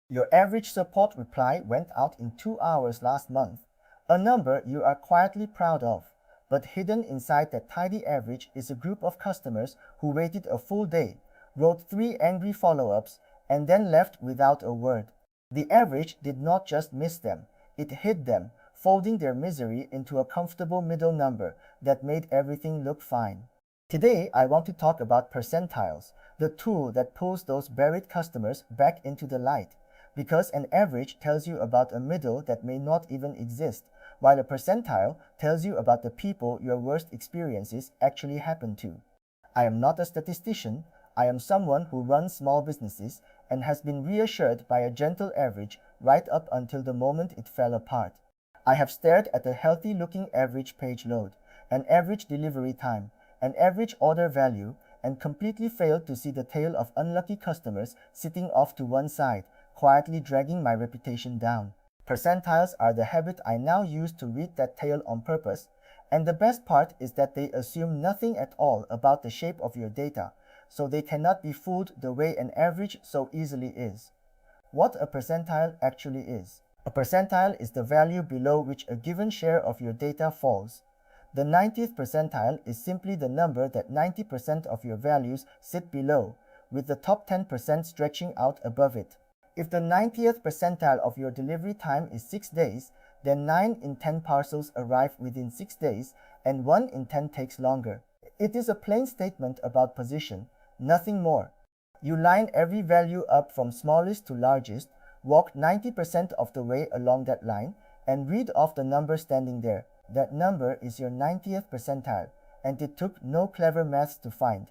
Your average support reply went out in 2 hours last month, a number you are quietly proud of. But hidden inside that tidy average is a group of customers who waited a full day, wrote 3 angry follow-ups, and then left without a word. The average did not just miss them, it hid them, folding their misery into a comfortable middle number that made everything look fine. Today, I want to talk about percentiles, the tool that pulls those buried customers back into the light. Because an average tells you about a middle that may not even exist, while a percentile tells you about the people your worst experiences actually happen to. I am not a statistician, I am someone who runs small businesses and has been reassured by a gentle average right up until the moment it fell apart. I have stared at a healthy-looking average page load, an average delivery time, an average order value, and completely failed to see the tail of unlucky customers sitting off to one side, quietly dragging my reputation down. Percentiles are the habit I now use to read that tail on purpose, and the best part is that they assume nothing at all about the shape of your data, so they cannot be fooled the way an average so easily is. What a percentile actually is. A percentile is the value below which a given share of your data falls. The 90th percentile is simply the number that 90% of your values sit below, with the top 10% stretching out above it. If the 90th percentile of your delivery time is 6 days, then 9 in 10 parcels arrive within 6 days and 1 in 10 takes longer. It is a plain statement about position, nothing more. You line every value up from smallest to largest, walk 90% of the way along that line, and read off the number standing there. That number is your 90th percentile, and it took no clever maths to find.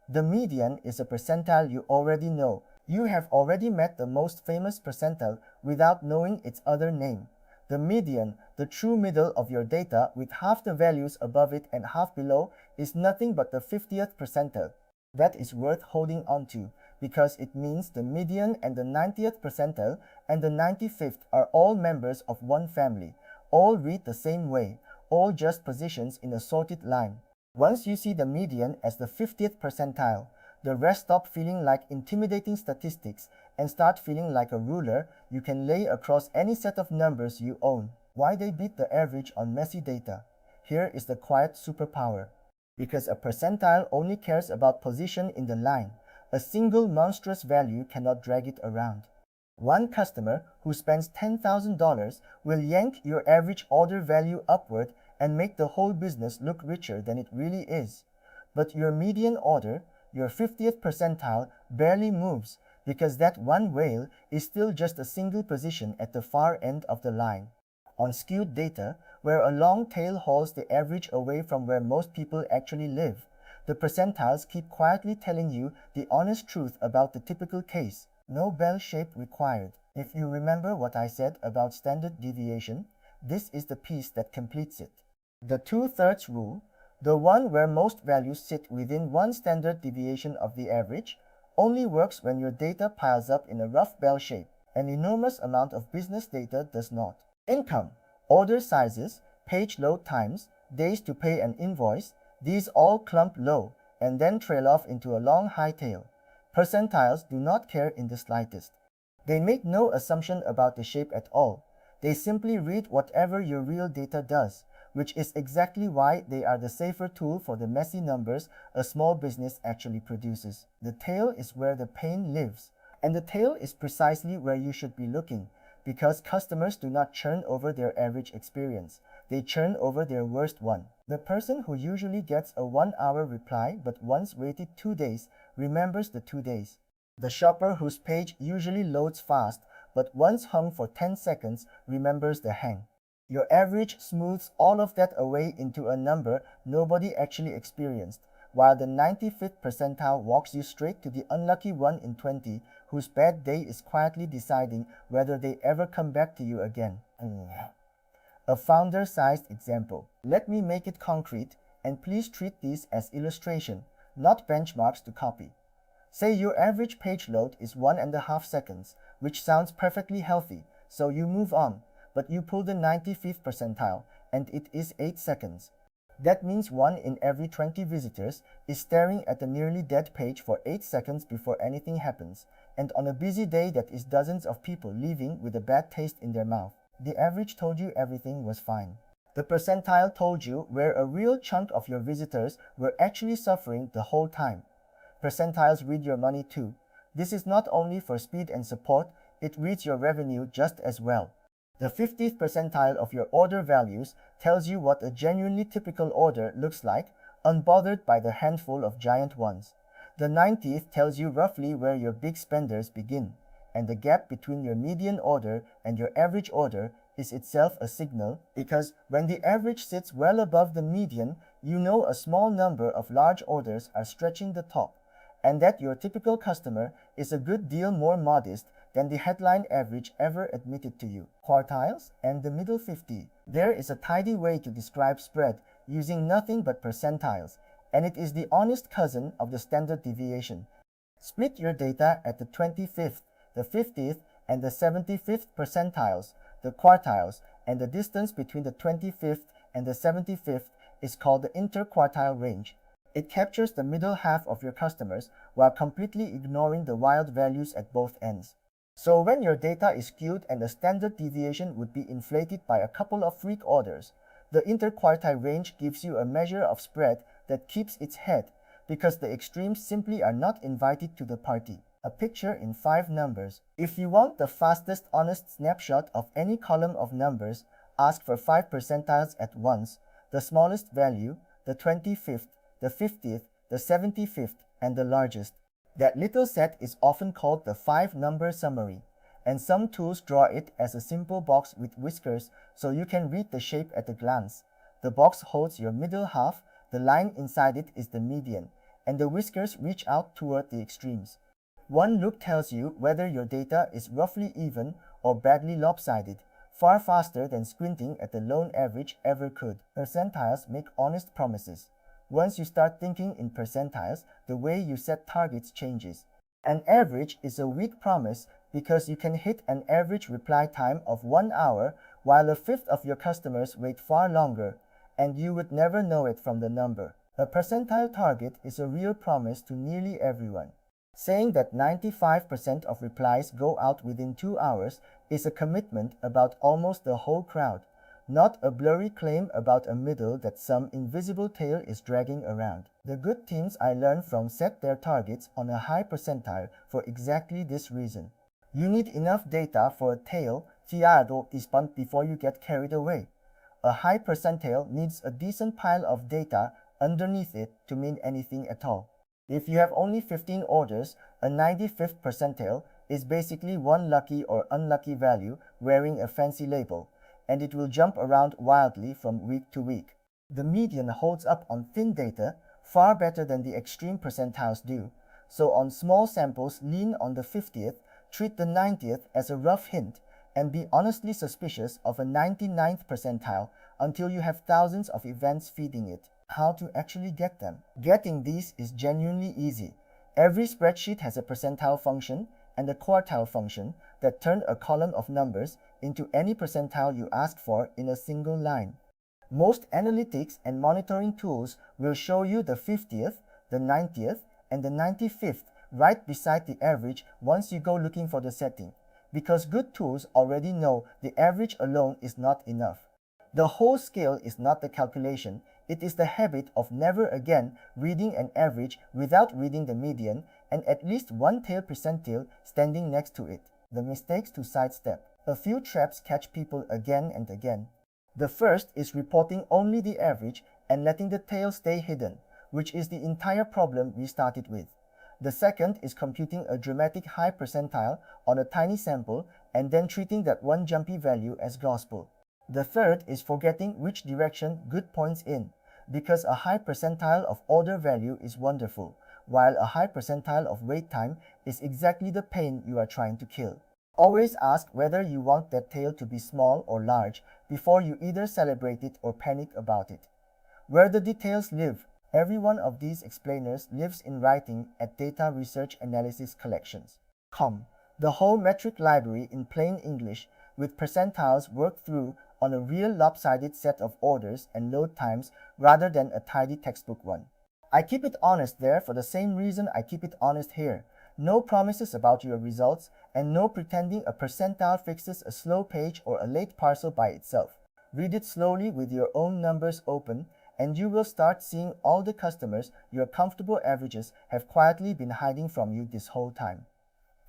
The median is a percentile you already know. You have already met the most famous percentile without knowing its other name. The median, the true middle of your data with half the values above it and half below, is nothing but the 50th percentile. That is worth holding on to, because it means the median and the 90th percentile and the 95th are all members of one family, all read the same way, all just positions in a sorted line. Once you see the median as the 50th percentile, the rest stop feeling like intimidating statistics and start feeling like a ruler you can lay across any set of numbers you own. Why they beat the average on messy data? Here is the quiet superpower. Because a percentile only cares about position in the line, a single monstrous value cannot drag it around. One customer who spends $10,000 will yank your average order value upward and make the whole business look richer than it really is. But your median order, your 50th percentile, barely moves because that one whale is still just a single position at the far end of the line. On skewed data, where a long tail hauls the average away from where most people actually live, the percentiles keep quietly telling you the honest truth about the typical case. No bell shape required. If you remember what I said about standard deviation, this is the piece that completes it. The 2/3 rule, the one where most values sit within one standard deviation of the average, only works when your data piles up in a rough bell shape. An enormous amount of business data does not. Income, order sizes, page load times, days to pay an invoice, these all clump low and then trail off into a long high tail. Percentiles do not care in the slightest. They make no assumption about the shape at all. They simply read whatever your real data does, which is exactly why they are the safer tool for the messy numbers a small business actually produces. The tail is where the pain lives, and the tail is precisely where you should be looking, because customers do not churn over their average experience. They churn over their worst one. The person who usually gets a 1-hour reply but once waited 2 days remembers the 2 days. The shopper whose page usually loads fast but once hung for 10 seconds remembers the hang. Your average smooths all of that away into a number nobody actually experienced, while the 95th percentile walks you straight to the unlucky 1 in 20 whose bad day is quietly deciding whether they ever come back to you again. A founder-sized example. Let me make it concrete, and please treat these as illustration, not benchmarks to copy. Say your average page load is 1.5 seconds, which sounds perfectly healthy, so you move on, but you pull the 95th percentile, and it is 8 seconds. That means 1 in every 20 visitors is staring at a nearly dead page for 8 seconds before anything happens, and on a busy day that is dozens of people leaving with a bad taste in their mouth. The average told you everything was fine. The percentile told you where a real chunk of your visitors were actually suffering the whole time. Percentiles read your money too. This is not only for speed and support, it reads your revenue just as well. The 50th percentile of your order values tells you what a genuinely typical order looks like, unbothered by the handful of giant ones. The 90th tells you roughly where your big spenders begin, and the gap between your median order and your average order is itself a signal, because when the average sits well above the median, you know a small number of large orders are stretching the top, and that your typical customer is a good deal more modest than the headline average ever admitted to you. Quartiles and the middle 50. There is a tidy way to describe spread using nothing but percentiles, and it is the honest cousin of the standard deviation. Split your data at the 25th, the 50th, and the 75th percentiles, the quartiles, and the distance between the 25th and the 75th is called the interquartile range. It captures the middle half of your customers while completely ignoring the wild values at both ends. So when your data is skewed and the standard deviation would be inflated by a couple of freak orders, the interquartile range gives you a measure of spread that keeps its head, because the extremes simply are not invited to the party. A picture in 5 numbers. If you want the fastest honest snapshot of any column of numbers, ask for 5 percentiles at once, the smallest value, the 25th, the 50th, the 75th, and the largest. That little set is often called the 5-number summary, and some tools draw it as a simple box with whiskers so you can read the shape at a glance. The box holds your middle half, the line inside it is the median, and the whiskers reach out toward the extremes. One look tells you whether your data is roughly even or badly lopsided, far faster than squinting at the lone average ever could. Percentiles make honest promises. Once you start thinking in percentiles, the way you set targets changes. An average is a weak promise because you can hit an average reply time of 1 hour while a fifth of your customers wait far longer, and you would never know it from the number. A percentile target is a real promise to nearly everyone. Saying that 95% of replies go out within 2 hours is a commitment about almost the whole crowd, not a blurry claim about a middle that some invisible tail is dragging around. The good teams I learned from set their targets on a high percentile for exactly this reason. You need enough data for a tail dispant before you get carried away. A high percentile needs a decent pile of data underneath it to mean anything at all. If you have only 15 orders, a 95th percentile is basically one lucky or unlucky value wearing a fancy label, and it will jump around wildly from week to week. The median holds up on thin data far better than the extreme percentiles do, so on small samples lean on the 50th, treat the 90th as a rough hint, and be honestly suspicious of a 99th percentile until you have thousands of events feeding it. How to actually get them? Getting these is genuinely easy. Every spreadsheet has a percentile function and a quartile function that turn a column of numbers into any percentile you ask for in a single line. Most analytics and monitoring tools will show you the 50th, the 90th, and the 95th right beside the average once you go looking for the setting, because good tools already know the average alone is not enough. The whole scale is not the calculation, it is the habit of never again reading an average without reading the median and at least one tail percentile standing next to it. The mistakes to sidestep. A few traps catch people again and again. The first is reporting only the average and letting the tail stay hidden, which is the entire problem we started with. The second is computing a dramatic high percentile on a tiny sample and then treating that one jumpy value as gospel. The third is forgetting which direction good points in, because a high percentile of order value is wonderful, while a high percentile of wait time is exactly the pain you are trying to kill. Always ask whether you want that tail to be small or large before you either celebrate it or panic about it. Where the details live. Every one of these explainers lives in writing at dataresearchanalysiscollections.com. The whole metric library in plain English with percentiles worked through on a real lopsided set of orders and load times rather than a tidy textbook one. I keep it honest there for the same reason I keep it honest here, No promises about your results, and no pretending a percentile fixes a slow page or a late parcel by itself. Read it slowly with your own numbers open, and you will start seeing all the customers your comfortable averages have quietly been hiding from you this whole time.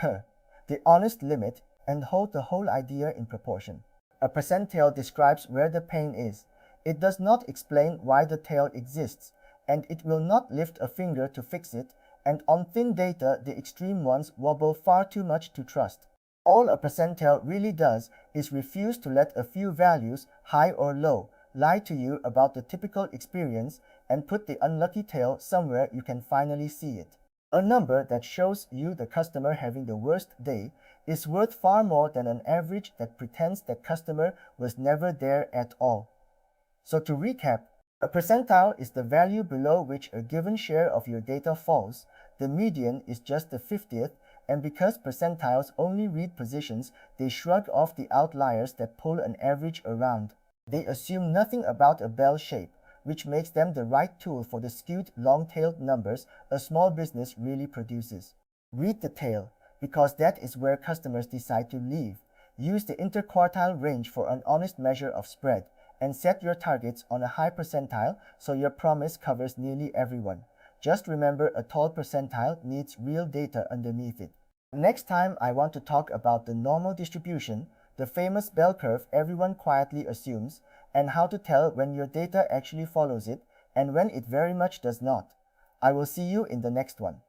The honest limit, and hold the whole idea in proportion. A percentile describes where the pain is. It does not explain why the tail exists, and it will not lift a finger to fix it, and on thin data the extreme ones wobble far too much to trust. All a percentile really does is refuse to let a few values, high or low, lie to you about the typical experience and put the unlucky tail somewhere you can finally see it. A number that shows you the customer having the worst day is worth far more than an average that pretends that customer was never there at all. So to recap, a percentile is the value below which a given share of your data falls. The median is just the 50th, and because percentiles only read positions, they shrug off the outliers that pull an average around. They assume nothing about a bell shape, which makes them the right tool for the skewed long-tailed numbers a small business really produces. Read the tail, because that is where customers decide to leave. Use the interquartile range for an honest measure of spread, and set your targets on a high percentile so your promise covers nearly everyone. Just remember, a tall percentile needs real data underneath it. Next time I want to talk about the normal distribution, the famous bell curve everyone quietly assumes, and how to tell when your data actually follows it and when it very much does not. I will see you in the next one.